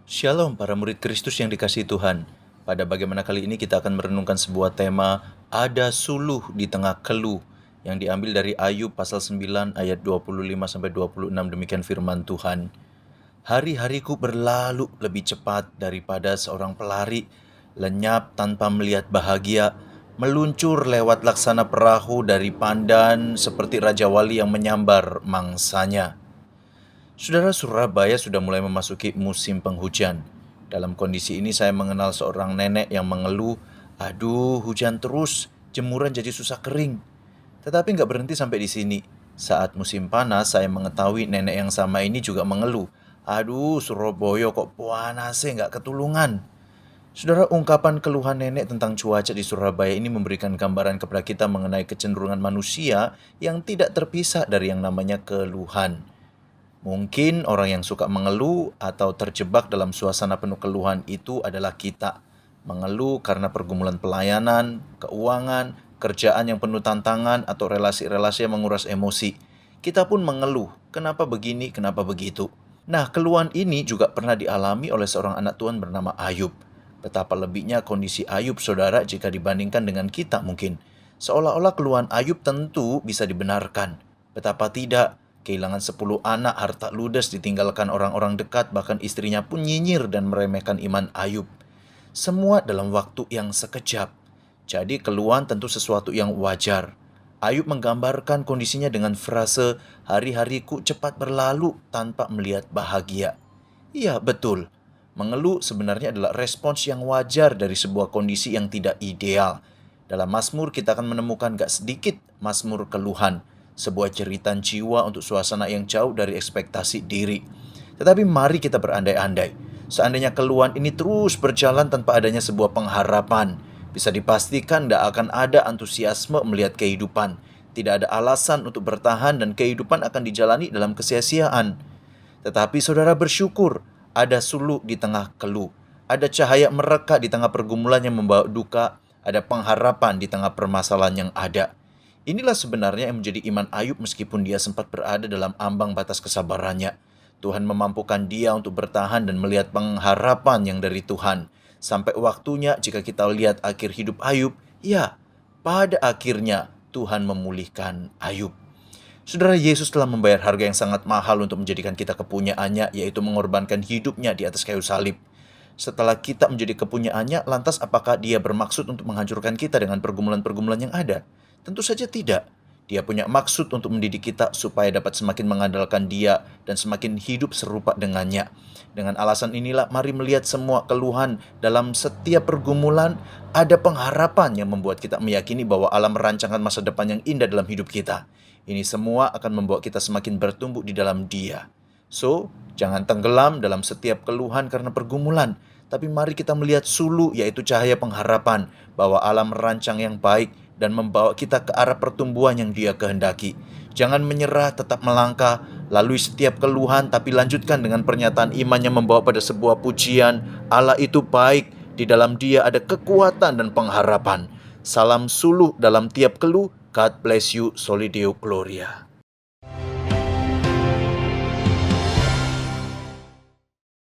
Shalom para murid Kristus yang dikasihi Tuhan. Pada bagaimana kali ini kita akan merenungkan sebuah tema ada suluh di tengah keluh yang diambil dari Ayub pasal 9 ayat 25-26. Demikian firman Tuhan. Hari-hariku berlalu lebih cepat daripada seorang pelari, lenyap tanpa melihat bahagia, meluncur lewat laksana perahu dari pandan seperti Raja Wali yang menyambar mangsanya. Saudara, Surabaya sudah mulai memasuki musim penghujan. Dalam kondisi ini saya mengenal seorang nenek yang mengeluh, aduh hujan terus, jemuran jadi susah kering. Tetapi nggak berhenti sampai di sini. Saat musim panas, saya mengetahui nenek yang sama ini juga mengeluh, aduh Surabaya kok panasnya nggak ketulungan. Saudara, ungkapan keluhan nenek tentang cuaca di Surabaya ini memberikan gambaran kepada kita mengenai kecenderungan manusia yang tidak terpisah dari yang namanya keluhan. Mungkin orang yang suka mengeluh atau terjebak dalam suasana penuh keluhan itu adalah kita. Mengeluh karena pergumulan pelayanan, keuangan, kerjaan yang penuh tantangan, atau relasi-relasi yang menguras emosi. Kita pun mengeluh, kenapa begini, kenapa begitu. Nah, keluhan ini juga pernah dialami oleh seorang anak Tuhan bernama Ayub. Betapa lebihnya kondisi Ayub, saudara, jika dibandingkan dengan kita mungkin. Seolah-olah keluhan Ayub tentu bisa dibenarkan. Betapa tidak, kehilangan 10 anak, harta ludes, ditinggalkan orang-orang dekat, bahkan istrinya pun nyinyir dan meremehkan iman Ayub. Semua dalam waktu yang sekejap. Jadi keluhan tentu sesuatu yang wajar. Ayub menggambarkan kondisinya dengan frase, hari-hariku cepat berlalu tanpa melihat bahagia. Iya, betul. Mengeluh sebenarnya adalah respons yang wajar dari sebuah kondisi yang tidak ideal. Dalam Mazmur kita akan menemukan gak sedikit Mazmur keluhan, sebuah jeritan jiwa untuk suasana yang jauh dari ekspektasi diri. Tetapi mari kita berandai-andai. Seandainya keluhan ini terus berjalan tanpa adanya sebuah pengharapan, bisa dipastikan tidak akan ada antusiasme melihat kehidupan. Tidak ada alasan untuk bertahan dan kehidupan akan dijalani dalam kesia-siaan. Tetapi saudara bersyukur, ada suluh di tengah keluh. Ada cahaya mereka di tengah pergumulan yang membawa duka. Ada pengharapan di tengah permasalahan yang ada. Inilah sebenarnya yang menjadi iman Ayub meskipun dia sempat berada dalam ambang batas kesabarannya. Tuhan memampukan dia untuk bertahan dan melihat pengharapan yang dari Tuhan. Sampai waktunya jika kita lihat akhir hidup Ayub, ya, pada akhirnya Tuhan memulihkan Ayub. Saudara, Yesus telah membayar harga yang sangat mahal untuk menjadikan kita kepunyaannya, yaitu mengorbankan hidupnya di atas kayu salib. Setelah kita menjadi kepunyaannya, lantas apakah dia bermaksud untuk menghancurkan kita dengan pergumulan-pergumulan yang ada? Tentu saja tidak. Dia punya maksud untuk mendidik kita supaya dapat semakin mengandalkan dia dan semakin hidup serupa dengannya. Dengan alasan inilah, mari melihat semua keluhan dalam setiap pergumulan, ada pengharapan yang membuat kita meyakini bahwa Allah merancangkan masa depan yang indah dalam hidup kita. Ini semua akan membawa kita semakin bertumbuh di dalam Dia. So, jangan tenggelam dalam setiap keluhan karena pergumulan, tapi mari kita melihat sulu, yaitu cahaya pengharapan, bahwa Allah merancang yang baik dan membawa kita ke arah pertumbuhan yang Dia kehendaki. Jangan menyerah, tetap melangkah, lalui setiap keluhan, tapi lanjutkan dengan pernyataan iman yang membawa pada sebuah pujian. Allah itu baik, di dalam Dia ada kekuatan dan pengharapan. Salam suluh dalam tiap keluh. God bless you, Soli Deo Gloria.